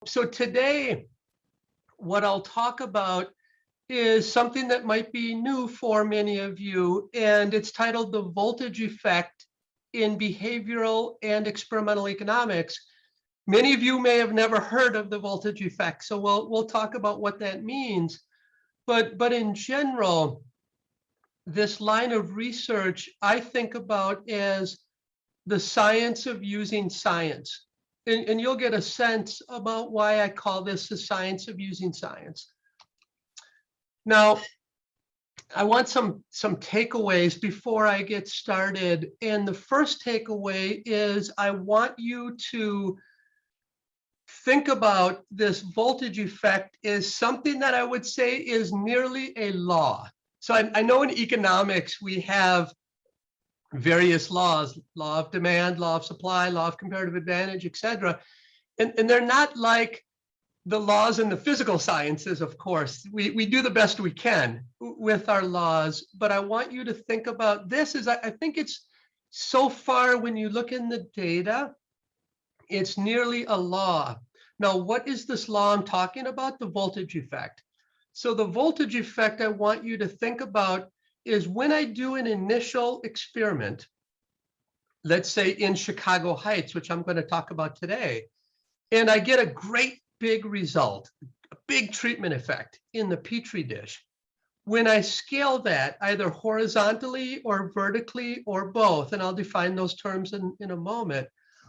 So today, what I'll talk about is something that might be new for many of you, and it's titled The Voltage Effect in Behavioral and Experimental Economics. Many of you may have never heard of the voltage effect, so we'll talk about what that means. But in general, this line of research I think about as the science of using science. And you'll get a sense about why I call this the science of using science. Now, I want some takeaways before I get started. And the first takeaway is I want you to think about this voltage effect as something that I would say is nearly a law. So I know in economics we have various laws, law of demand, law of supply, law of comparative advantage, etc. And they're not like the laws in the physical sciences, of course. We do the best we can with our laws, but I want you to think about this as I think it's so far when you look in the data, it's nearly a law. Now, what is this law I'm talking about? The voltage effect. So the voltage effect I want you to think about is when I do an initial experiment, let's say in Chicago Heights, which I'm going to talk about today, and I get a great big result, a big treatment effect in the Petri dish. When I scale that either horizontally or vertically or both, and I'll define those terms in a moment,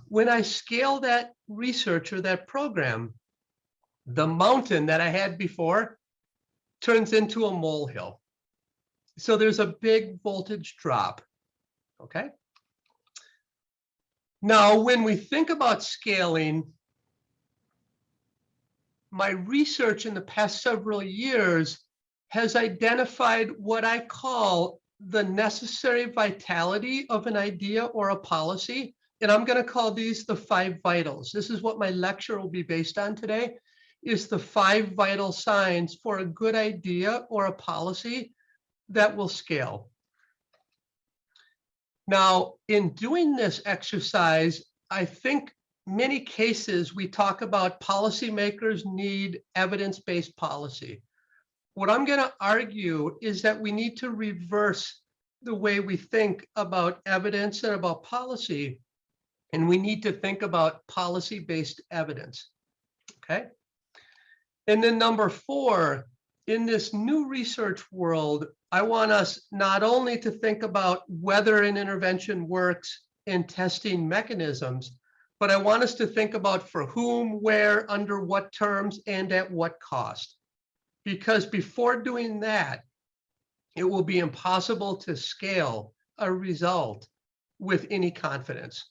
when I scale that research or that program, the mountain that I had before turns into a molehill. So there's a big voltage drop, okay? Now, when we think about scaling, my research in the past several years has identified what I call the necessary vitality of an idea or a policy. And I'm going to call these the 5 vitals. This is what my lecture will be based on today, is the 5 vital signs for a good idea or a policy that will scale. Now, in doing this exercise, I think many cases we talk about policymakers need evidence-based policy. What I'm going to argue is that we need to reverse the way we think about evidence and about policy, and we need to think about policy-based evidence, okay? And then number 4, in this new research world, I want us not only to think about whether an intervention works in testing mechanisms, but I want us to think about for whom, where, under what terms, and at what cost. Because before doing that, it will be impossible to scale a result with any confidence,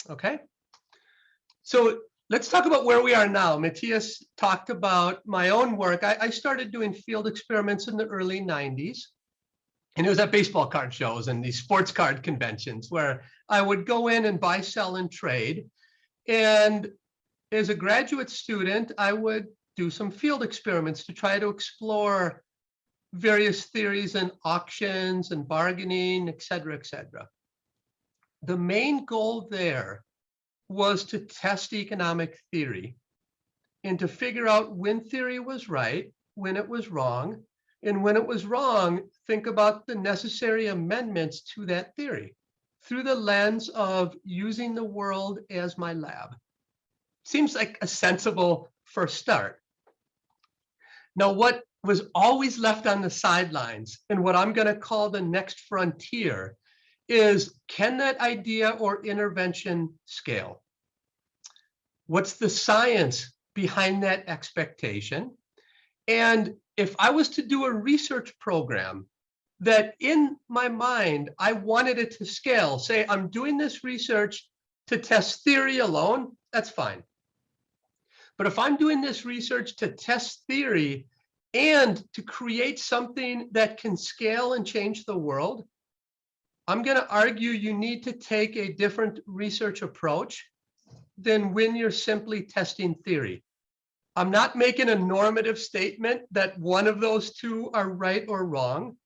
okay? So let's talk about where we are now. Matthias talked about my own work. I started doing field experiments in the early 90s. And it was at baseball card shows and these sports card conventions where I would go in and buy, sell, and trade. And as a graduate student, I would do some field experiments to try to explore various theories and auctions and bargaining, et cetera, et cetera. The main goal there was to test economic theory and to figure out when theory was right, when it was wrong, and when it was wrong, think about the necessary amendments to that theory through the lens of using the world as my lab. Seems like a sensible first start. Now, what was always left on the sidelines and what I'm going to call the next frontier is, can that idea or intervention scale? What's the science behind that expectation? And if I was to do a research program that in my mind, I wanted it to scale, say I'm doing this research to test theory alone, that's fine. But if I'm doing this research to test theory and to create something that can scale and change the world, I'm going to argue you need to take a different research approach than when you're simply testing theory. I'm not making a normative statement that one of those two are right or wrong.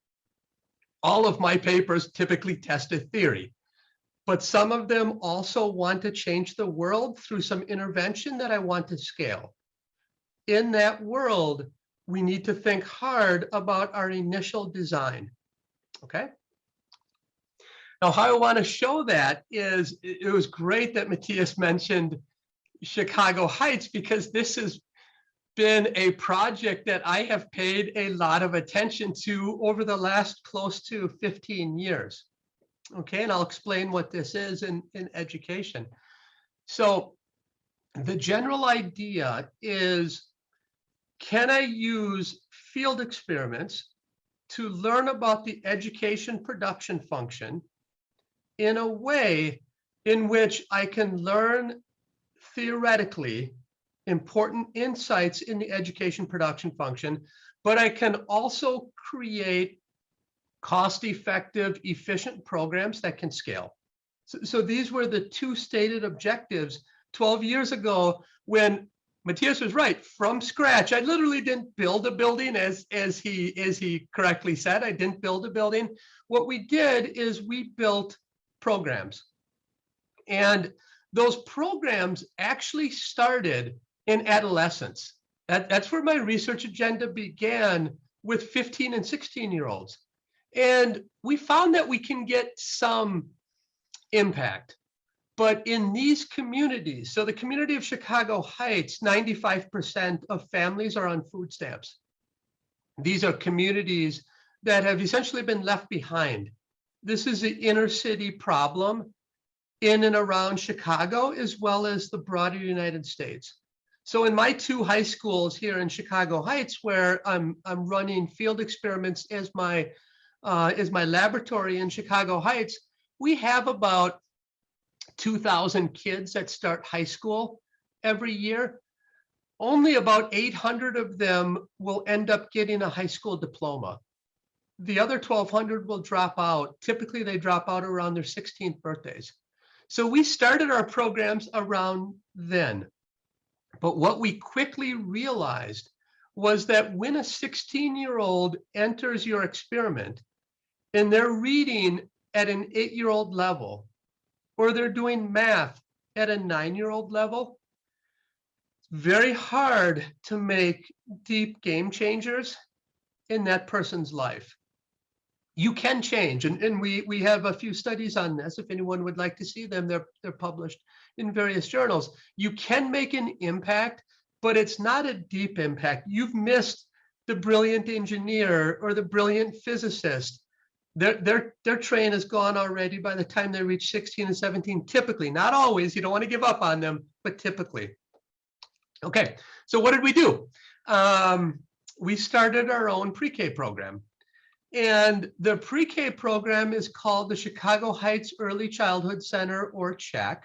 All of my papers typically test a theory, but some of them also want to change the world through some intervention that I want to scale. in that world, we need to think hard about our initial design, okay? Now, how I want to show that is, it was great that Matthias mentioned Chicago Heights, because this has been a project that I have paid a lot of attention to over the last close to 15 years. Okay, and I'll explain what this is in education. So the general idea is, can I use field experiments to learn about the education production function in a way in which I can learn theoretically important insights in the education production function, but I can also create cost-effective, efficient programs that can scale. So these were the two stated objectives 12 years ago, when Matthias was right, from scratch. I literally didn't build a building, as he correctly said. I didn't build a building. What we did is we built programs. And those programs actually started in adolescence. That's where my research agenda began, with 15 and 16-year-olds. And we found that we can get some impact. But in these communities, so the community of Chicago Heights, 95% of families are on food stamps. These are communities that have essentially been left behind. This is the inner city problem in and around Chicago, as well as the broader United States. So in my two high schools here in Chicago Heights, where I'm running field experiments as my laboratory in Chicago Heights, we have about 2,000 kids that start high school every year. Only about 800 of them will end up getting a high school diploma. The other 1,200 will drop out. Typically, they drop out around their 16th birthdays. So we started our programs around then. But what we quickly realized was that when a 16-year-old enters your experiment and they're reading at an 8-year-old level, or they're doing math at a 9-year-old level, it's very hard to make deep game changers in that person's life. You can change, and we have a few studies on this. If anyone would like to see them, they're published in various journals. You can make an impact, but it's not a deep impact. You've missed the brilliant engineer or the brilliant physicist. Their train is gone already by the time they reach 16 and 17, typically. Not always, you don't want to give up on them, but typically. Okay, so what did we do? We started our own pre-K program. And the pre-K program is called the Chicago Heights Early Childhood Center, or CHEC.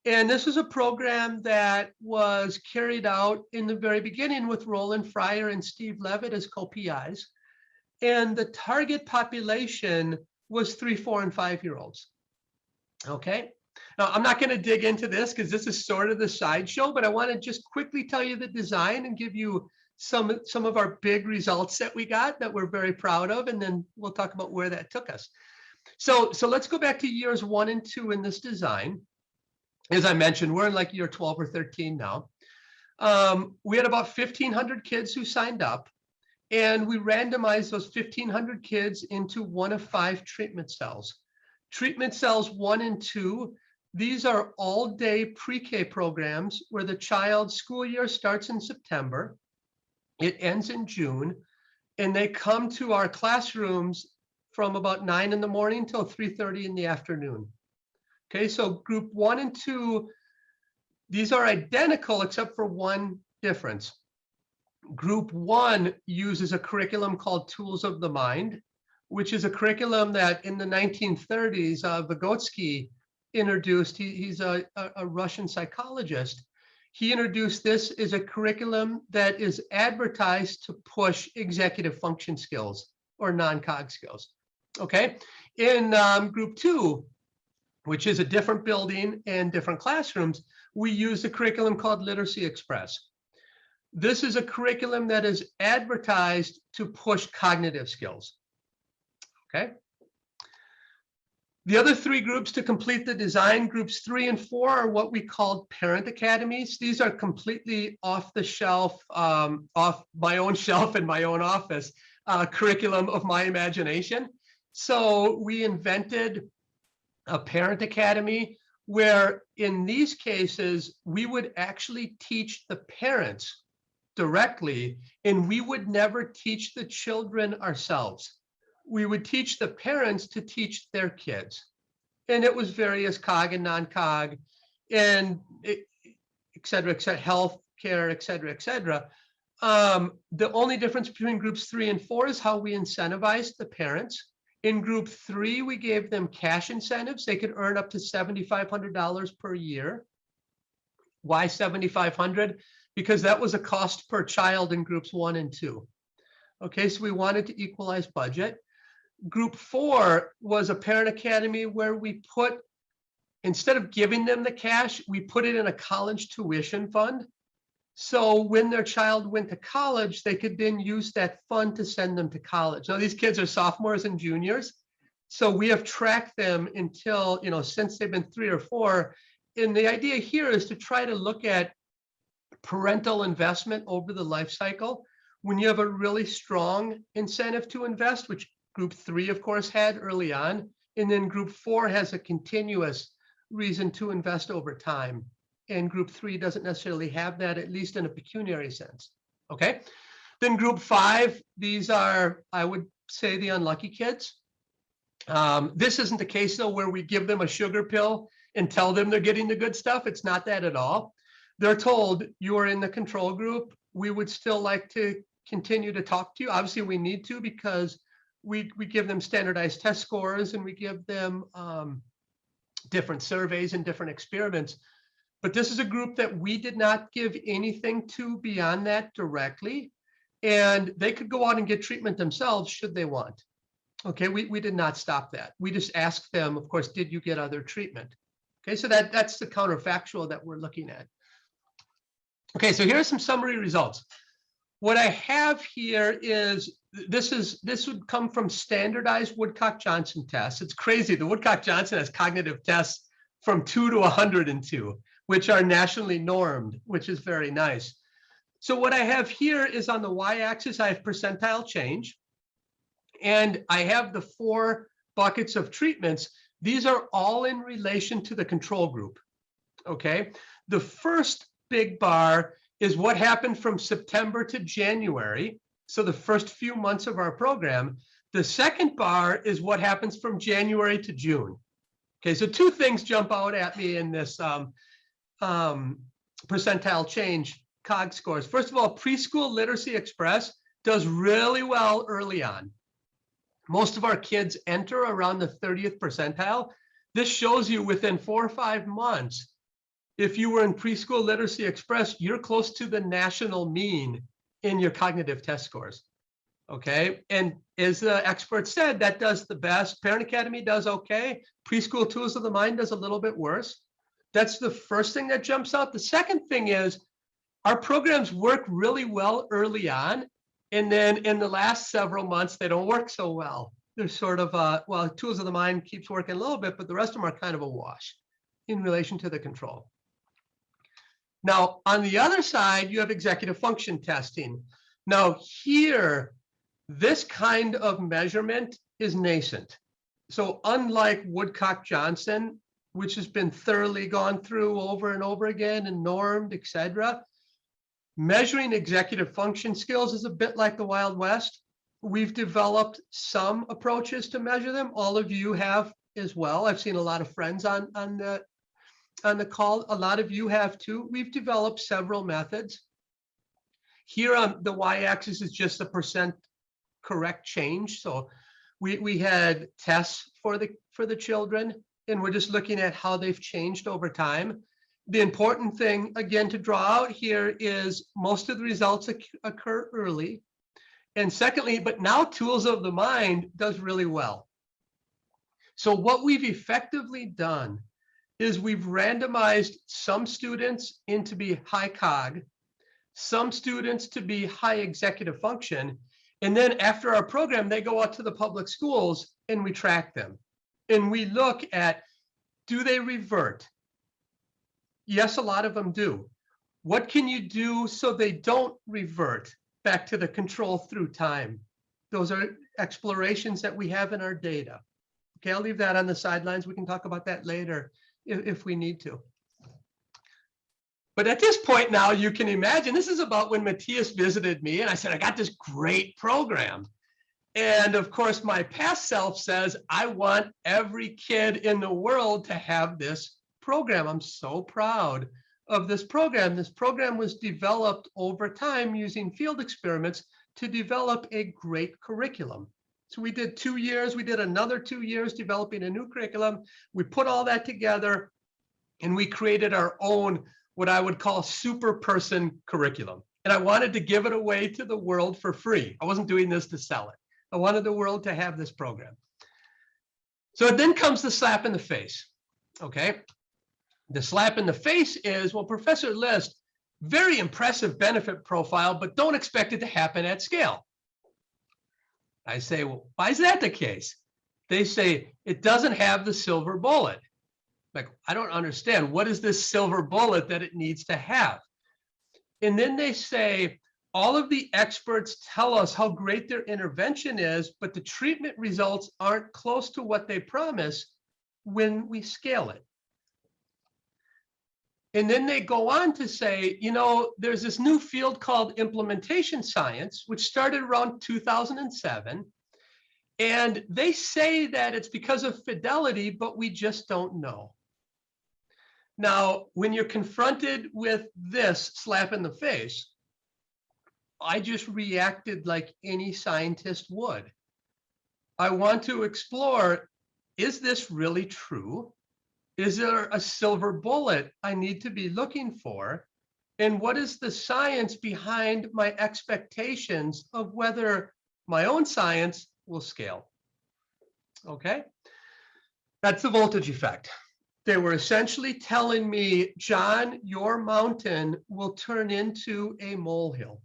And this is a program that was carried out in the very beginning with Roland Fryer and Steve Levitt as co-PIs. And the target population was 3, 4, and 5-year-olds. Okay. Now, I'm not going to dig into this because this is sort of the sideshow, but I want to just quickly tell you the design and give you some of our big results that we got that we're very proud of, and then we'll talk about where that took us. So let's go back to years 1 and 2 in this design. As I mentioned, we're in like year 12 or 13 now. We had about 1,500 kids who signed up, and we randomized those 1,500 kids into one of 5 treatment cells. Treatment cells 1 and 2, these are all-day pre-K programs where the child's school year starts in September. It ends in June, and they come to our classrooms from about 9 in the morning till 3:30 in the afternoon. Okay, so group 1 and 2, these are identical except for one difference. Group 1 uses a curriculum called Tools of the Mind, which is a curriculum that in the 1930s, Vygotsky introduced. He's a Russian psychologist. He introduced this as a curriculum that is advertised to push executive function skills or non-cog skills. Okay, in group 2, which is a different building and different classrooms, we use a curriculum called Literacy Express. This is a curriculum that is advertised to push cognitive skills. Okay. The other three groups to complete the design, groups 3 and 4, are what we called parent academies. These are completely off the shelf, off my own shelf in my own office, curriculum of my imagination. So we invented a parent academy where in these cases, we would actually teach the parents directly, and we would never teach the children ourselves. We would teach the parents to teach their kids. And it was various COG and non-COG and et cetera, health care, et cetera. The only difference between groups 3 and 4 is how we incentivized the parents. In group 3, we gave them cash incentives. They could earn up to $7,500 per year. Why $7,500? Because that was a cost per child in groups 1 and 2. Okay, so we wanted to equalize budget. Group 4 was a parent academy where we put, instead of giving them the cash, we put it in a college tuition fund. So when their child went to college, they could then use that fund to send them to college. Now, these kids are sophomores and juniors. So we have tracked them until, since they've been 3 or 4. And the idea here is to try to look at parental investment over the life cycle. When you have a really strong incentive to invest, which group 3, of course, had early on, and then group 4 has a continuous reason to invest over time. And group 3 doesn't necessarily have that, at least in a pecuniary sense. Okay. Then group 5, these are, I would say, the unlucky kids. This isn't the case, though, where we give them a sugar pill and tell them they're getting the good stuff. It's not that at all. They're told, you are in the control group. We would still like to continue to talk to you. Obviously, we need to, because we give them standardized test scores and we give them different surveys and different experiments. But this is a group that we did not give anything to beyond that directly. And they could go out and get treatment themselves should they want. Okay, we did not stop that. We just asked them, of course, did you get other treatment? Okay, so that's the counterfactual that we're looking at. Okay, so here are some summary results. What I have here is, this would come from standardized Woodcock-Johnson tests. It's crazy. The Woodcock-Johnson has cognitive tests from 2 to 102, which are nationally normed, which is very nice. So what I have here is, on the y-axis, I have percentile change. And I have the 4 buckets of treatments. These are all in relation to the control group. Okay. The first big bar is what happened from September to January. So the first few months of our program. The second bar is what happens from January to June. Okay. So 2 things jump out at me in this percentile change COG scores. First of all, Preschool Literacy Express does really well early on. Most of our kids enter around the 30th percentile. This shows you within 4 or 5 months, if you were in Preschool Literacy Express, you're close to the national mean in your cognitive test scores. Okay. And as the expert said, that does the best. Parent Academy does okay. Preschool Tools of the Mind does a little bit worse. That's the first thing that jumps out. The second thing is, our programs work really well early on. And then in the last several months, they don't work so well. They're sort of, well, Tools of the Mind keeps working a little bit, but the rest of them are kind of a wash in relation to the control. Now, on the other side, you have executive function testing. Now here, this kind of measurement is nascent. So unlike Woodcock-Johnson, which has been thoroughly gone through over and over again and normed, et cetera, measuring executive function skills is a bit like the Wild West. We've developed some approaches to measure them. All of you have as well. I've seen a lot of friends on the call. A lot of you have too. We've developed several methods. Here on the y-axis is just the percent correct change. So we had tests for the children, and we're just looking at how they've changed over time. The important thing, again, to draw out here is most of the results occur early. And secondly, but now Tools of the Mind does really well. So what we've effectively done is we've randomized some students into be high COG, some students to be high executive function. And then after our program, they go out to the public schools and we track them. And we look at, do they revert? Yes, a lot of them do. What can you do so they don't revert back to the control through time? Those are explorations that we have in our data. Okay, I'll leave that on the sidelines. We can talk about that later if we need to. But at this point now, you can imagine, this is about when Matthias visited me and I said, I got this great program. And of course, my past self says, I want every kid in the world to have this program. I'm so proud of this program. This program was developed over time using field experiments to develop a great curriculum. So we did 2 years, we did another 2 years developing a new curriculum. We put all that together and we created our own, what I would call super person curriculum. And I wanted to give it away to the world for free. I wasn't doing this to sell it. I wanted the world to have this program. So then comes the slap in the face, okay? The slap in the face is, well, Professor List, very impressive benefit profile, but don't expect it to happen at scale. I say, well, why is that the case? They say, it doesn't have the silver bullet. Like, I don't understand. What is this silver bullet that it needs to have? And then they say, all of the experts tell us how great their intervention is, but the treatment results aren't close to what they promise when we scale it. And then they go on to say, you know, there's this new field called implementation science, which started around 2007. And they say that it's because of fidelity, but we just don't know. Now, when you're confronted with this slap in the face, I just reacted like any scientist would. I want to explore, is this really true? Is there a silver bullet I need to be looking for? And what is the science behind my expectations of whether my own science will scale? Okay, that's the voltage effect. They were essentially telling me, John, your mountain will turn into a molehill.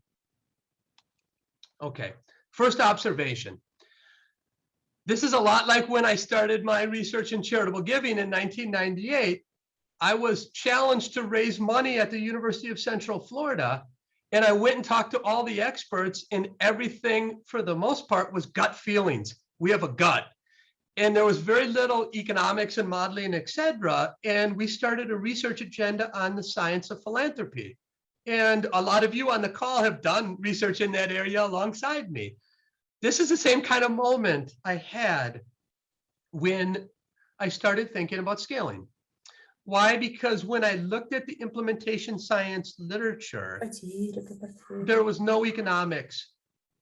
Okay, first observation. This is a lot like when I started my research in charitable giving in 1998. I was challenged to raise money at the University of Central Florida, and I went and talked to all the experts, and everything, for the most part, was gut feelings. We have a gut. And there was very little economics and modeling, et cetera. And we started a research agenda on the science of philanthropy. And a lot of you on the call have done research in that area alongside me. This is the same kind of moment I had when I started thinking about scaling. Why? Because when I looked at the implementation science literature, there was no economics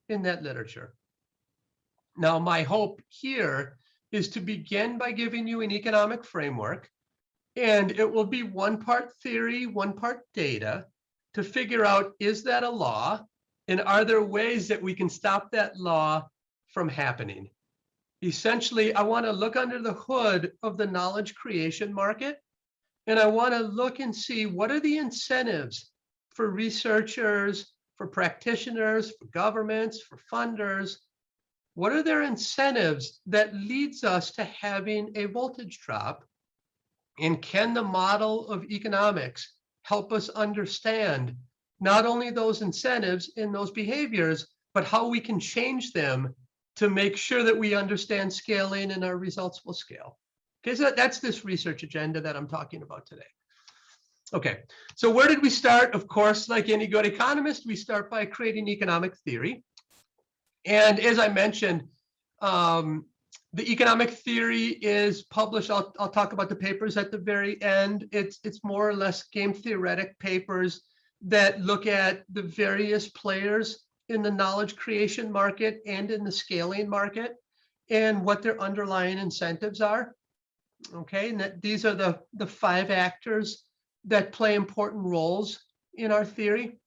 in that literature. Now, my hope here is to begin by giving you an economic framework, and it will be one part theory, one part data, to figure out, is that a law? And are there ways that we can stop that law from happening? Essentially, I want to look under the hood of the knowledge creation market, and I want to look and see what are the incentives for researchers, for practitioners, for governments, for funders. What are their incentives that leads us to having a voltage drop? And can the model of economics help us understand not only those incentives and those behaviors, but how we can change them to make sure that we understand scaling and our results will scale? Okay, so that's this research agenda that I'm talking about today. Okay, so where did we start? Of course, like any good economist, we start by creating economic theory. And as I mentioned, the economic theory is published. I'll talk about the papers at the very end. It's more or less game theoretic papers that look at the various players in the knowledge creation market and in the scaling market and what their underlying incentives are. Okay, and that these are the 5 actors that play important roles in our theory.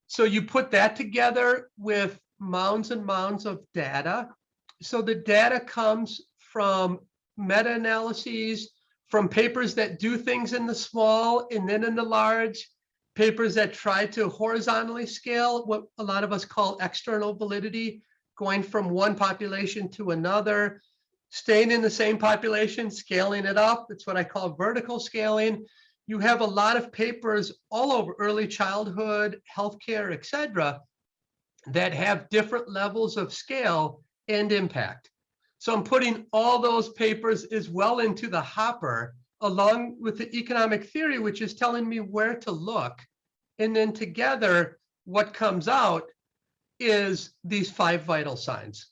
So you put that together with mounds and mounds of data. So the data comes from meta-analyses, from papers that do things in the small and then in the large, papers that try to horizontally scale, what a lot of us call external validity, going from one population to another. staying in the same population, scaling it up. It's what I call vertical scaling. You have a lot of papers all over early childhood, healthcare, et cetera, that have different levels of scale and impact. So I'm putting all those papers as well into the hopper, along with the economic theory, which is telling me where to look. And then together, what comes out is these 5 vital signs.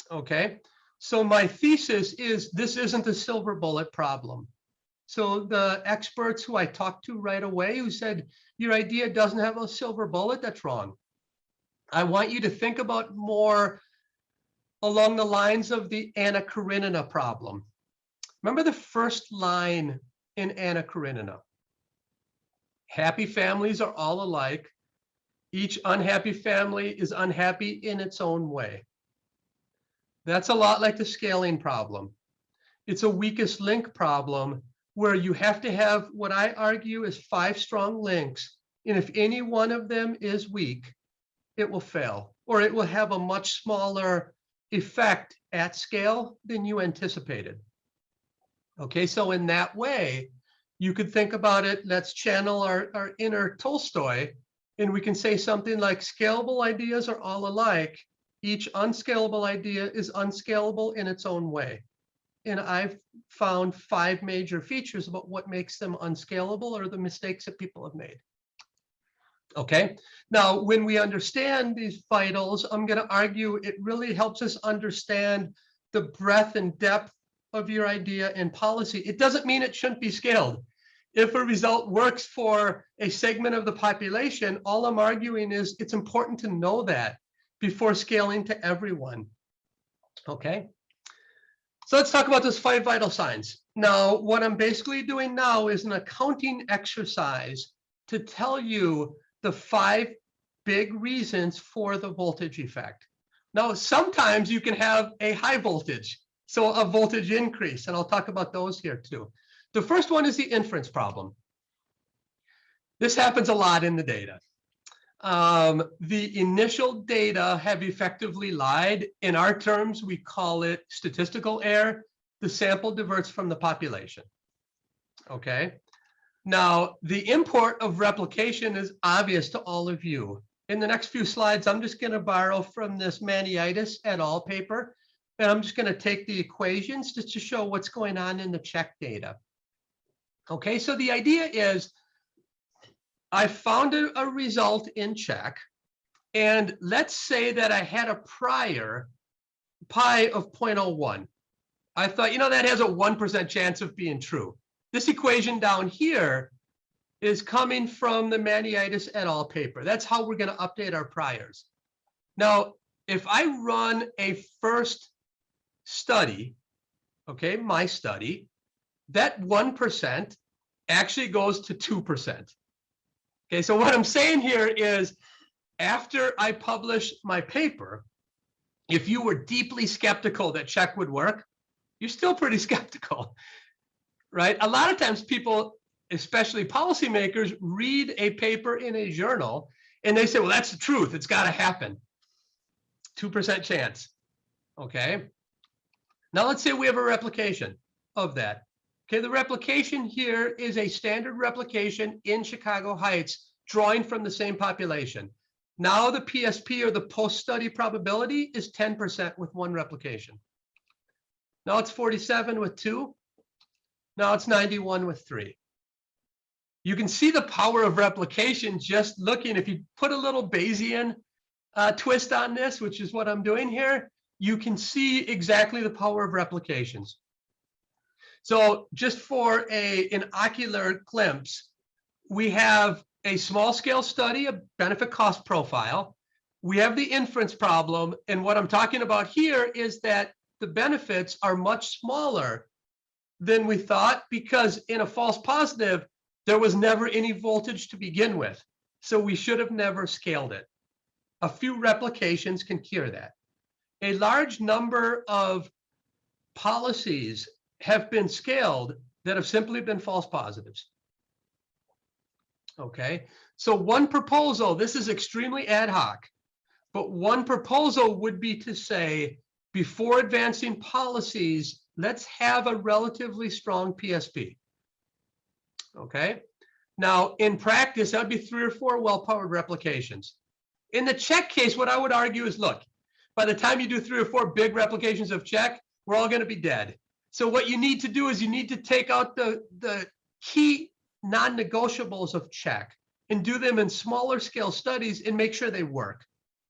Okay, so my thesis is this isn't a silver bullet problem. So the experts who I talked to right away who said, your idea doesn't have a silver bullet, that's wrong. I want you to think about more along the lines of the Anna Karenina problem. Remember the first line in Anna Karenina? Happy families are all alike. Each unhappy family is unhappy in its own way. That's a lot like the scaling problem. It's a weakest link problem where you have to have what I argue is 5 strong links. And if any one of them is weak, it will fail, or it will have a much smaller effect at scale than you anticipated. Okay, so in that way, you could think about it, let's channel our inner Tolstoy, and we can say something like scalable ideas are all alike. Each unscalable idea is unscalable in its own way. And I've found 5 major features about what makes them unscalable or the mistakes that people have made. Okay, now when we understand these vitals, I'm going to argue it really helps us understand the breadth and depth of your idea and policy. It doesn't mean it shouldn't be scaled. If a result works for a segment of the population, all I'm arguing is it's important to know that before scaling to everyone. Okay, so let's talk about those 5 vital signs. Now, what I'm basically doing now is an accounting exercise to tell you the 5 big reasons for the voltage effect. Now, sometimes you can have a high voltage, so a voltage increase, and I'll talk about those here too. The first one is the inference problem. This happens a lot in the data. The initial data have effectively lied. In our terms, we call it statistical error. The sample diverts from the population. Okay. Now, the import of replication is obvious to all of you. In the next few slides, I'm just going to borrow from this Maniitis et al. Paper, and I'm just going to take the equations just to show what's going on in the check data. Okay, so the idea is I found a result in check, and let's say that I had a prior pi of 0.01. I thought, you know, that has a 1% chance of being true. This equation down here is coming from the Maniitis et al. Paper. That's how we're going to update our priors. Now, if I run a first study, okay, my study, that 1% actually goes to 2%. Okay, so what I'm saying here is after I publish my paper, if you were deeply skeptical that check would work, you're still pretty skeptical, right? A lot of times people, especially policymakers, read a paper in a journal and they say, well, that's the truth. It's got to happen. 2% chance. Okay. Now let's say we have a replication of that. Okay, the replication here is a standard replication in Chicago Heights, drawing from the same population. Now the PSP, or the post-study probability, is 10% with 1 replication. Now it's 47 with 2. Now it's 91 with 3. You can see the power of replication just looking. If you put a little Bayesian twist on this, which is what I'm doing here, you can see exactly the power of replications. So just for an ocular glimpse, we have a small scale study, a benefit cost profile. We have the inference problem. And what I'm talking about here is that the benefits are much smaller than we thought, because in a false positive, there was never any voltage to begin with. So we should have never scaled it. A few replications can cure that. A large number of policies have been scaled that have simply been false positives. Okay, so one proposal, this is extremely ad hoc, but one proposal would be to say, before advancing policies, let's have a relatively strong PSP. Okay. Now, in practice, that'd be 3 or 4 well-powered replications. In the check case, what I would argue is, look, by the time you do 3 or 4 big replications of check, we're all going to be dead. So what you need to do is you need to take out the key non-negotiables of check and do them in smaller scale studies and make sure they work.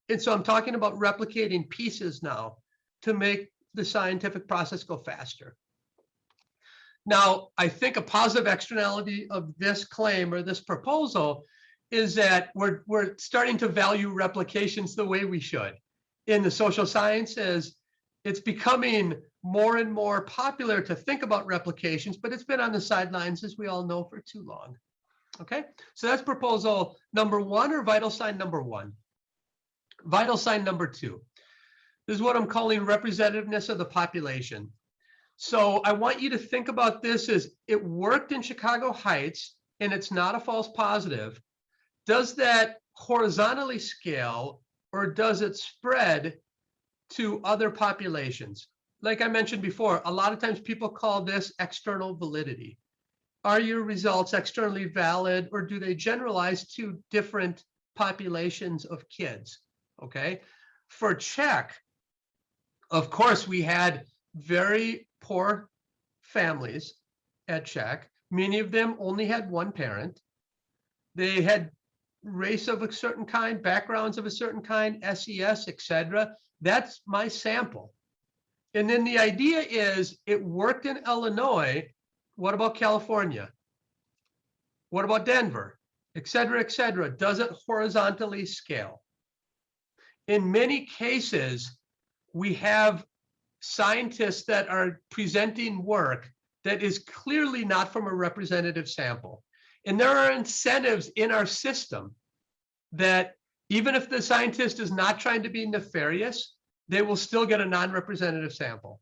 And so I'm talking about replicating pieces now to make the scientific process go faster. Now, I think a positive externality of this claim or this proposal is that we're starting to value replications the way we should. In the social sciences, it's becoming more and more popular to think about replications, but it's been on the sidelines, as we all know, for too long. Okay, so that's proposal number 1, or vital sign number 1. Vital sign number 2. This is what I'm calling representativeness of the population. So I want you to think about this as it worked in Chicago Heights, and it's not a false positive. Does that horizontally scale, or does it spread to other populations? Like I mentioned before, a lot of times people call this external validity. Are your results externally valid, or do they generalize to different populations of kids? Okay. For check, of course, we had very poor families at check. Many of them only had one parent. They had race of a certain kind, backgrounds of a certain kind, SES, etc. That's my sample. And then the idea is it worked in Illinois. What about California? What about Denver? Etc., etc. Does it horizontally scale? In many cases, we have scientists that are presenting work that is clearly not from a representative sample. And there are incentives in our system that even if the scientist is not trying to be nefarious, they will still get a non-representative sample.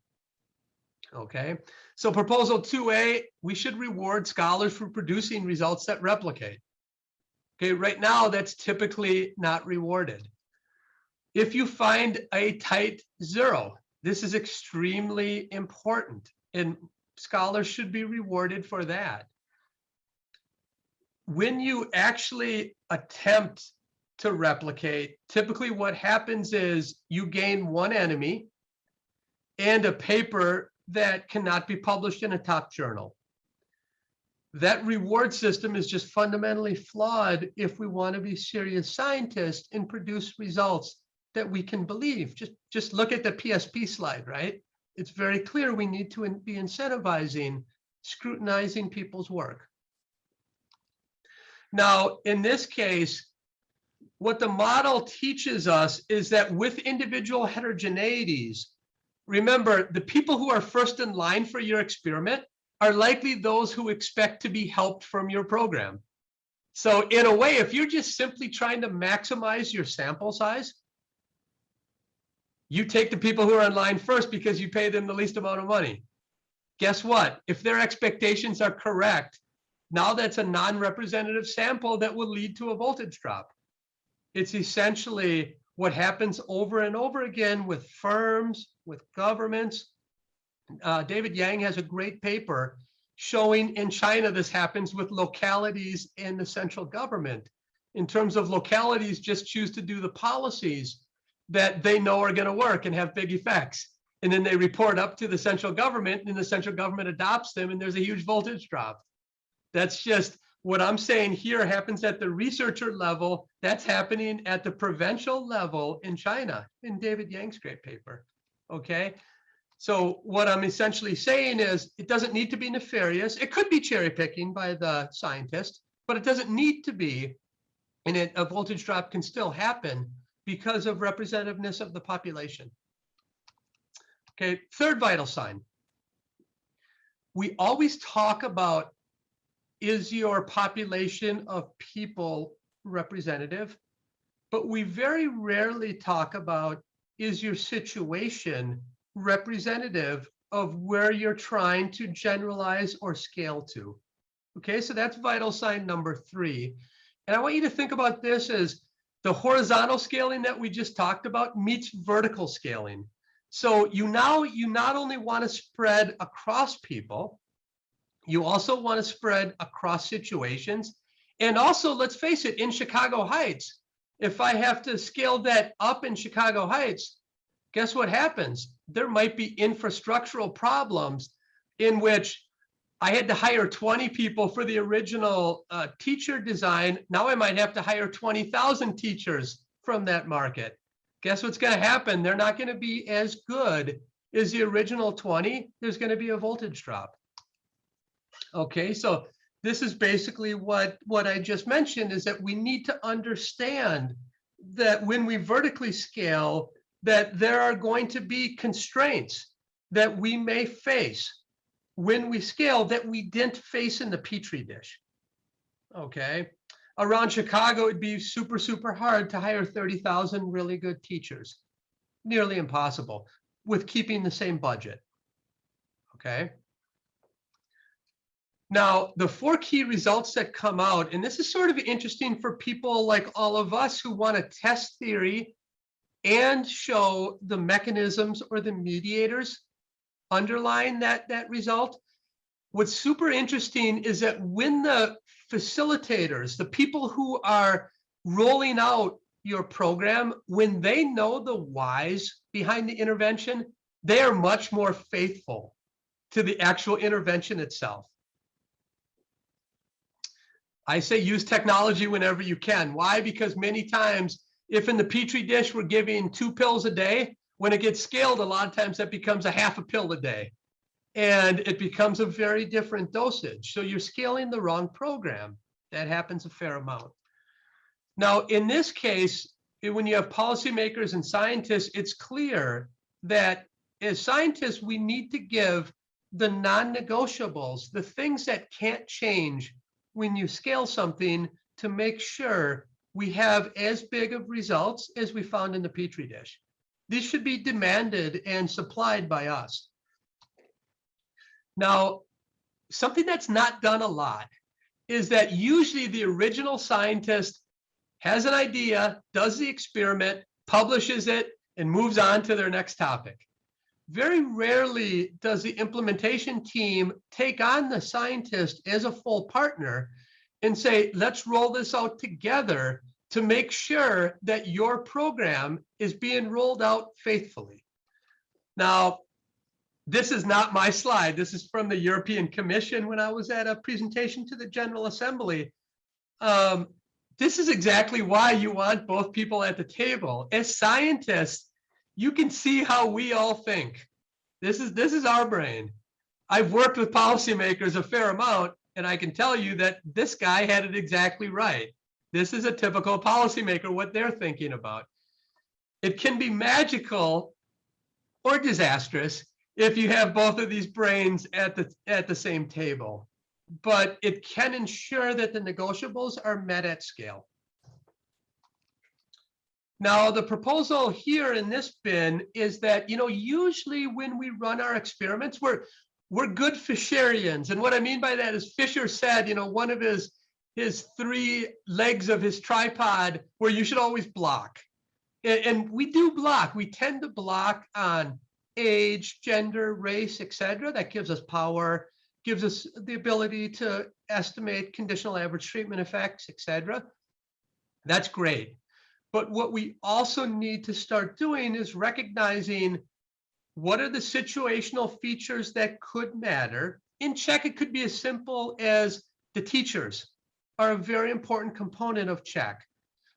Okay, so proposal 2A, we should reward scholars for producing results that replicate. Okay, right now that's typically not rewarded. If you find a tight 0, this is extremely important, and scholars should be rewarded for that. When you actually attempt to replicate, typically what happens is you gain one enemy and a paper that cannot be published in a top journal. That reward system is just fundamentally flawed if we want to be serious scientists and produce results that we can believe. Just look at the PSP slide, right? It's very clear we need to be incentivizing, scrutinizing people's work. Now, in this case, what the model teaches us is that with individual heterogeneities, remember, the people who are first in line for your experiment are likely those who expect to be helped from your program. So in a way, if you're just simply trying to maximize your sample size, you take the people who are in line first because you pay them the least amount of money. Guess what? If their expectations are correct, now that's a non-representative sample that will lead to a voltage drop. It's essentially what happens over and over again with firms, with governments. David Yang has a great paper showing in China this happens with localities in the central government. In terms of localities, just choose to do the policies that they know are going to work and have big effects. And then they report up to the central government, and the central government adopts them, and there's a huge voltage drop. That's just what I'm saying here happens at the researcher level. That's happening at the provincial level in China in David Yang's great paper. Okay. So what I'm essentially saying is it doesn't need to be nefarious. It could be cherry picking by the scientist, but it doesn't need to be. And a voltage drop can still happen because of representativeness of the population. Okay, third vital sign. We always talk about, is your population of people representative? But we very rarely talk about, is your situation representative of where you're trying to generalize or scale to? Okay, so that's vital sign number 3. And I want you to think about this as the horizontal scaling that we just talked about meets vertical scaling. So you not only want to spread across people, you also want to spread across situations. And also, let's face it, in Chicago Heights, if I have to scale that up in Chicago Heights, guess what happens? There might be infrastructural problems in which I had to hire 20 people for the original teacher design. Now I might have to hire 20,000 teachers from that market. Guess what's going to happen? They're not going to be as good as the original 20. There's going to be a voltage drop. Okay, so this is basically what I just mentioned, is that we need to understand that when we vertically scale, that there are going to be constraints that we may face when we scale that we didn't face in the Petri dish. Okay, around Chicago, it'd be super, super hard to hire 30,000 really good teachers. Nearly impossible with keeping the same budget. Okay. Now, the 4 key results that come out, and this is sort of interesting for people like all of us who want to test theory and show the mechanisms or the mediators underlying that result. What's super interesting is that when the facilitators, the people who are rolling out your program, when they know the whys behind the intervention, they are much more faithful to the actual intervention itself. I say use technology whenever you can. Why? Because many times, if in the Petri dish we're giving 2 pills a day, when it gets scaled, a lot of times that becomes a half a pill a day. And it becomes a very different dosage. So you're scaling the wrong program. That happens a fair amount. Now, in this case, when you have policymakers and scientists, it's clear that as scientists, we need to give the non-negotiables, the things that can't change when you scale something, to make sure we have as big of results as we found in the Petri dish. These should be demanded and supplied by us. Now, something that's not done a lot is that usually the original scientist has an idea, does the experiment, publishes it, and moves on to their next topic. Very rarely does the implementation team take on the scientist as a full partner and say, let's roll this out together to make sure that your program is being rolled out faithfully. Now, this is not my slide. This is from the European Commission when I was at a presentation to the General Assembly. This is exactly why you want both people at the table. As scientists, you can see how we all think. This is our brain. I've worked with policymakers a fair amount, and I can tell you that this guy had it exactly right. This is a typical policymaker, what they're thinking about. It can be magical or disastrous if you have both of these brains at the same table, but it can ensure that the negotiables are met at scale. Now, the proposal here in this bin is that, usually when we run our experiments, we're good Fisherians. And what I mean by that is Fisher said, one of his 3 legs of his tripod where you should always block. And we do block. We tend to block on age, gender, race, etc. That gives us power, gives us the ability to estimate conditional average treatment effects, etc. That's great. But what we also need to start doing is recognizing what are the situational features that could matter. In check, it could be as simple as the teachers are a very important component of check.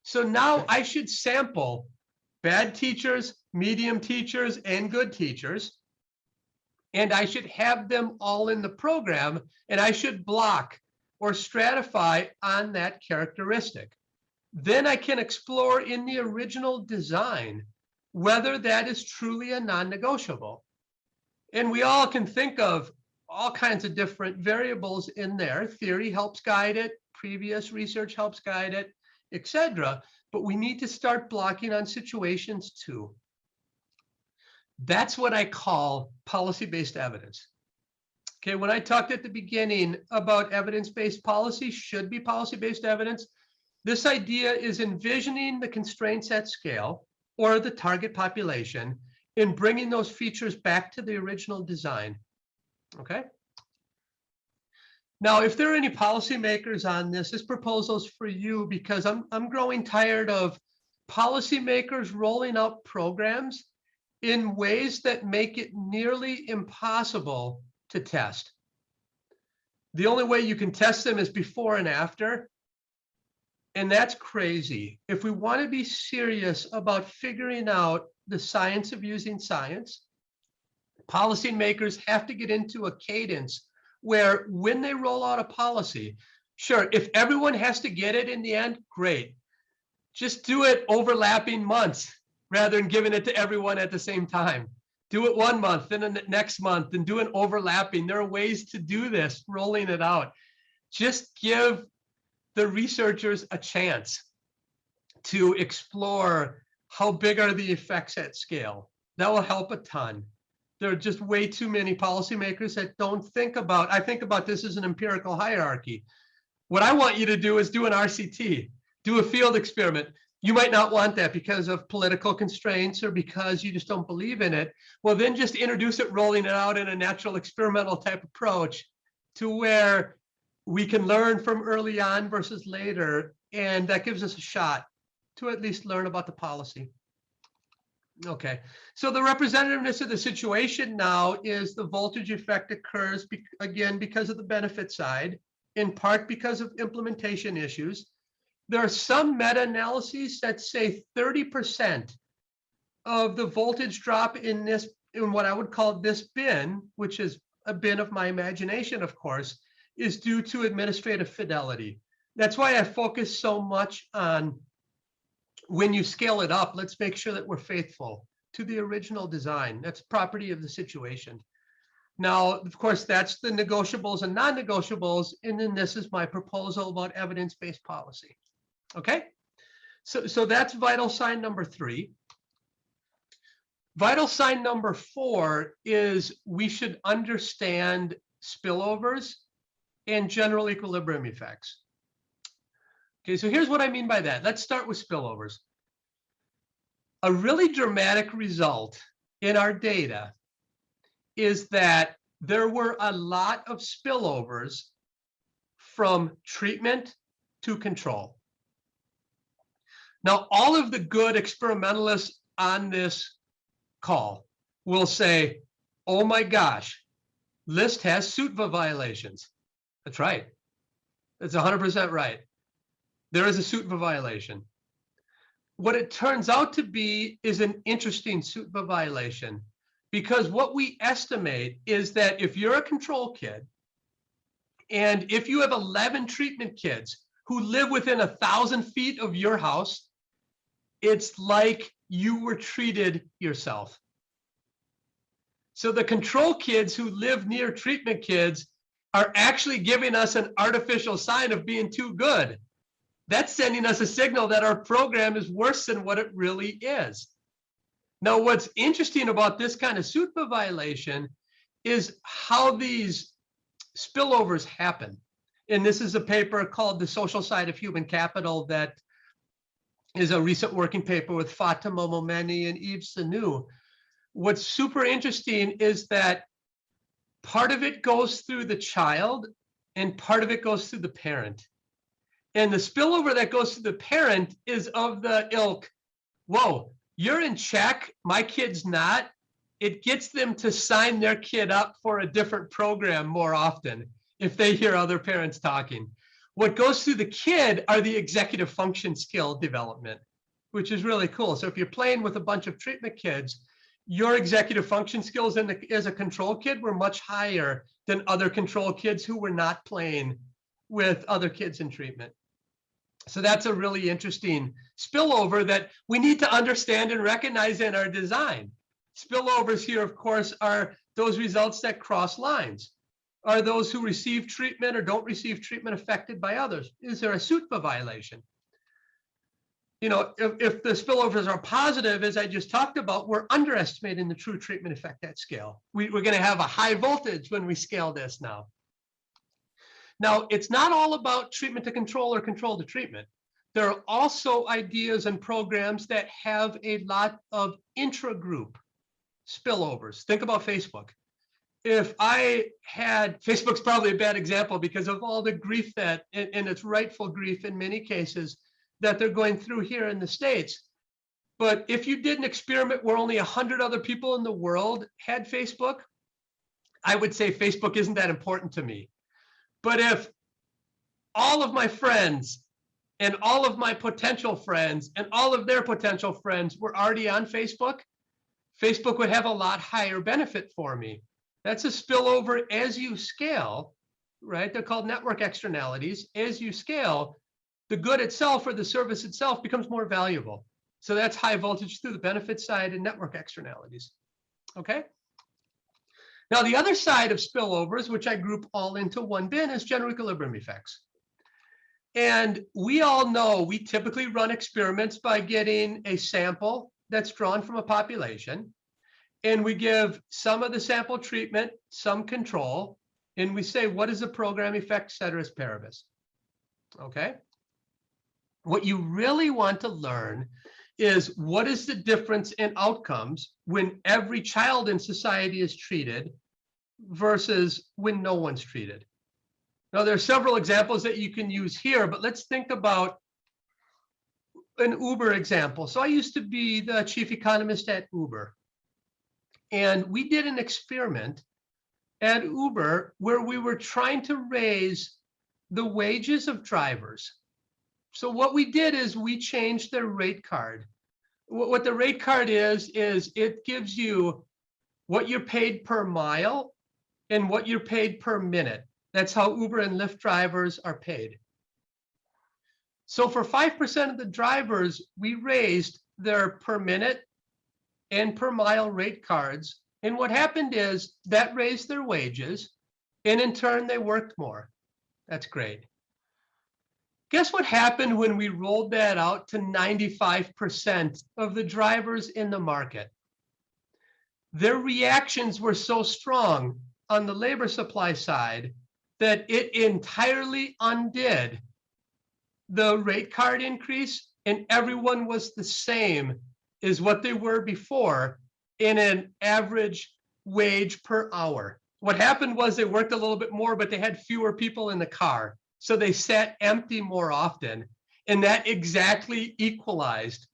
So now I should sample bad teachers, medium teachers, and good teachers, and I should have them all in the program, and I should block or stratify on that characteristic. Then I can explore in the original design whether that is truly a non-negotiable. And we all can think of all kinds of different variables in there. Theory helps guide it, previous research helps guide it, etc. But we need to start blocking on situations too. That's what I call policy-based evidence. Okay, when I talked at the beginning about evidence-based policy should be policy-based evidence, this idea is envisioning the constraints at scale or the target population in bringing those features back to the original design. Okay. Now, if there are any policymakers on this proposal's for you, because I'm growing tired of policymakers rolling out programs in ways that make it nearly impossible to test. The only way you can test them is before and after. And that's crazy. If we want to be serious about figuring out the science of using science, policymakers have to get into a cadence where when they roll out a policy, sure, if everyone has to get it in the end, great. Just do it overlapping months rather than giving it to everyone at the same time. Do it 1 month, then the next month, and do an overlapping. There are ways to do this, rolling it out. Just give the researchers a chance to explore how big are the effects at scale. That will help a ton. There are just way too many policymakers that don't think about, I think about this as an empirical hierarchy. What I want you to do is do an RCT, do a field experiment. You might not want that because of political constraints or because you just don't believe in it. Well, then just introduce it, rolling it out in a natural experimental type approach to where we can learn from early on versus later. And that gives us a shot to at least learn about the policy. Okay, so the representativeness of the situation now is the voltage effect occurs, again, because of the benefit side, in part because of implementation issues. There are some meta-analyses that say 30% of the voltage drop in what I would call this bin, which is a bin of my imagination, of course, is due to administrative fidelity. That's why I focus so much on when you scale it up, let's make sure that we're faithful to the original design. That's property of the situation. Now, of course, that's the negotiables and non-negotiables. And then this is my proposal about evidence-based policy. Okay, so that's vital sign number 3. Vital sign number 4 is we should understand spillovers and general equilibrium effects. Okay, so here's what I mean by that. Let's start with spillovers. A really dramatic result in our data is that there were a lot of spillovers from treatment to control. Now, all of the good experimentalists on this call will say, oh my gosh, LIST has SUTVA violations. That's right. That's 100% right. There is a SUTVA violation. What it turns out to be is an interesting SUTVA violation, because what we estimate is that if you're a control kid, and if you have 11 treatment kids who live within 1,000 feet of your house, it's like you were treated yourself. So the control kids who live near treatment kids are actually giving us an artificial sign of being too good. That's sending us a signal that our program is worse than what it really is. Now, what's interesting about this kind of SUTVA violation is how these spillovers happen. And this is a paper called The Social Side of Human Capital that is a recent working paper with Fatima Momeni and Yves Sanu. What's super interesting is that part of it goes through the child and part of it goes through the parent. And the spillover that goes to the parent is of the ilk, whoa, you're in check, my kid's not. It gets them to sign their kid up for a different program more often if they hear other parents talking. What goes through the kid are the executive function skill development, which is really cool. So if you're playing with a bunch of treatment kids, your executive function skills as a control kid were much higher than other control kids who were not playing with other kids in treatment. So that's a really interesting spillover that we need to understand and recognize in our design. Spillovers here, of course, are those results that cross lines. Are those who receive treatment or don't receive treatment affected by others? Is there a SUTVA violation? You know, if the spillovers are positive, as I just talked about, we're underestimating the true treatment effect at scale. We're going to have a high voltage when we scale this now. Now, it's not all about treatment to control or control to treatment. There are also ideas and programs that have a lot of intra-group spillovers. Think about Facebook. If I had, Facebook's probably a bad example because of all the grief that, and it's rightful grief in many cases, that they're going through here in the States. But if you did an experiment where only 100 other people in the world had Facebook, I would say Facebook isn't that important to me. But if all of my friends and all of my potential friends and all of their potential friends were already on Facebook, Facebook would have a lot higher benefit for me. That's a spillover as you scale, right? They're called network externalities. As you scale, the good itself or the service itself becomes more valuable. So that's high voltage through the benefit side and network externalities, okay? Now, the other side of spillovers, which I group all into one bin, is general equilibrium effects. And we all know we typically run experiments by getting a sample that's drawn from a population, and we give some of the sample treatment, some control, and we say, what is the program effect, ceteris paribus? Okay? What you really want to learn is what is the difference in outcomes when every child in society is treated versus when no one's treated. Now, there are several examples that you can use here, but let's think about an Uber example. So I used to be the chief economist at Uber. And we did an experiment at Uber where we were trying to raise the wages of drivers. So what we did is we changed their rate card. What the rate card is it gives you what you're paid per mile and what you're paid per minute. That's how Uber and Lyft drivers are paid. So for 5% of the drivers, we raised their per minute and per mile rate cards. And what happened is that raised their wages, and in turn, they worked more. That's great. Guess what happened when we rolled that out to 95% of the drivers in the market? Their reactions were so strong on the labor supply side that it entirely undid the rate card increase, and everyone was the same as what they were before in an average wage per hour. What happened was they worked a little bit more, but they had fewer people in the car. So they sat empty more often, and that exactly equalized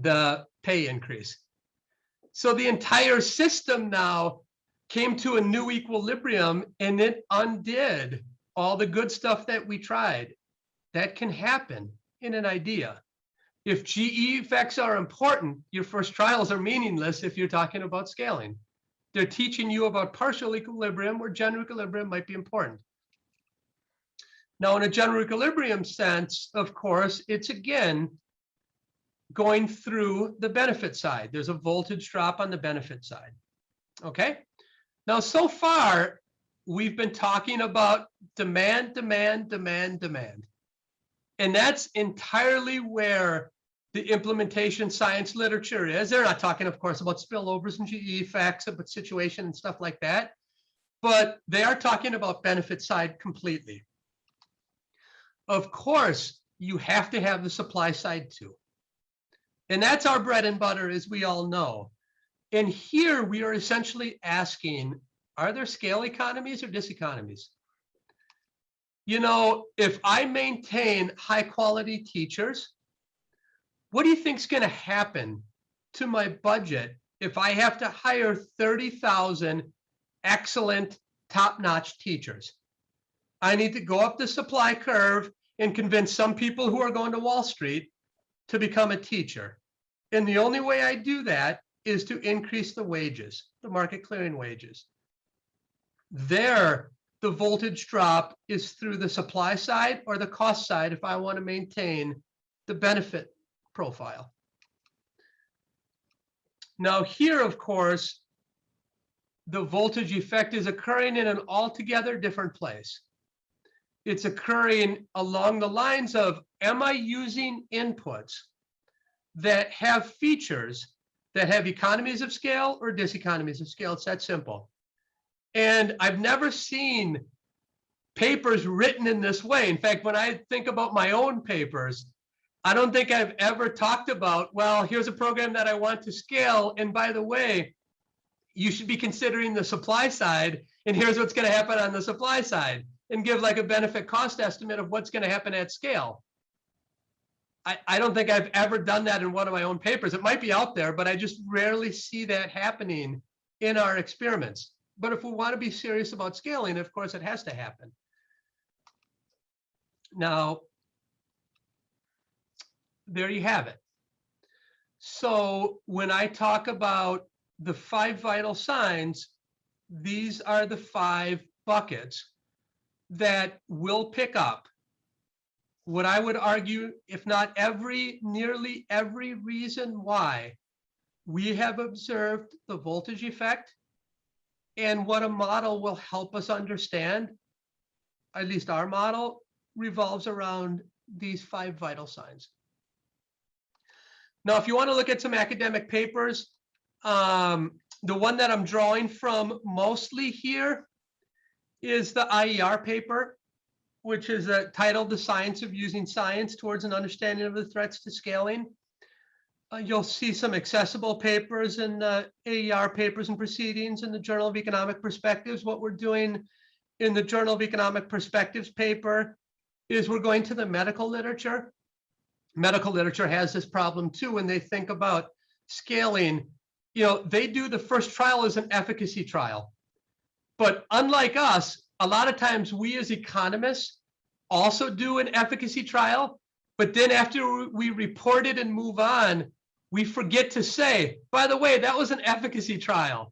the pay increase. So the entire system now came to a new equilibrium, and it undid all the good stuff that we tried. That can happen in an idea. If GE effects are important, your first trials are meaningless if you're talking about scaling. They're teaching you about partial equilibrium where general equilibrium might be important. Now, in a general equilibrium sense, of course, it's again going through the benefit side. There's a voltage drop on the benefit side. Okay? Now, so far, we've been talking about demand, demand, demand, demand. And that's entirely where the implementation science literature is. They're not talking, of course, about spillovers and GE effects, but situation and stuff like that. But they are talking about benefit side completely. Of course, you have to have the supply side too. And that's our bread and butter, as we all know. And here we are essentially asking, are there scale economies or diseconomies? You know, if I maintain high quality teachers, what do you think is going to happen to my budget if I have to hire 30,000 excellent, top-notch teachers? I need to go up the supply curve and convince some people who are going to Wall Street to become a teacher. And the only way I do that is to increase the wages, the market clearing wages. There, the voltage drop is through the supply side or the cost side if I want to maintain the benefit profile. Now here, of course, the voltage effect is occurring in an altogether different place. It's occurring along the lines of, am I using inputs that have features that have economies of scale or diseconomies of scale? It's that simple. And I've never seen papers written in this way. In fact, when I think about my own papers, I don't think I've ever talked about, well, here's a program that I want to scale. And by the way, you should be considering the supply side, and here's what's going to happen on the supply side, and give like a benefit cost estimate of what's going to happen at scale. I don't think I've ever done that in one of my own papers. It might be out there, but I just rarely see that happening in our experiments. But if we want to be serious about scaling, of course, it has to happen. Now, there you have it. So when I talk about the 5 vital signs, these are the 5 buckets that will pick up what I would argue, if not nearly every reason why we have observed the voltage effect, and what a model will help us understand, at least our model, revolves around these 5 vital signs. Now, if you want to look at some academic papers, the one that I'm drawing from mostly here is the IER paper, which is titled The Science of Using Science Towards an Understanding of the Threats to Scaling. You'll see some accessible papers and AER papers and proceedings in the Journal of Economic Perspectives. What we're doing in the Journal of Economic Perspectives paper is we're going to the medical literature. Medical literature has this problem too when they think about scaling. You know, they do the first trial as an efficacy trial. But unlike us, a lot of times we as economists also do an efficacy trial, but then after we report it and move on, we forget to say, by the way, that was an efficacy trial.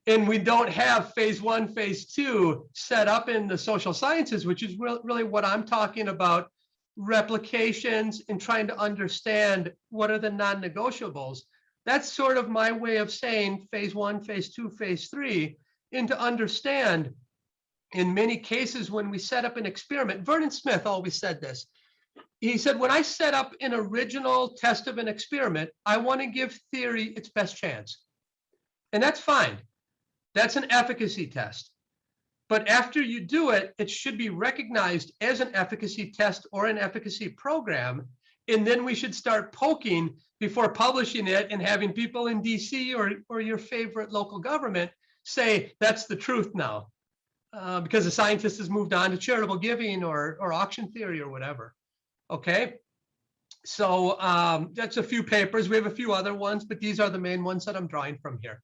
And we don't have phase 1, phase 2 set up in the social sciences, which is really what I'm talking about, replications and trying to understand what are the non-negotiables. That's sort of my way of saying phase 1, phase 2, phase 3, and to understand in many cases when we set up an experiment, Vernon Smith always said this. He said, when I set up an original test of an experiment, I want to give theory its best chance. And that's fine. That's an efficacy test. But after you do it, it should be recognized as an efficacy test or an efficacy program. And then we should start poking before publishing it and having people in DC or your favorite local government say, that's the truth now. Because the scientist has moved on to charitable giving or auction theory or whatever. Okay, so that's a few papers. We have a few other ones, but these are the main ones that I'm drawing from here.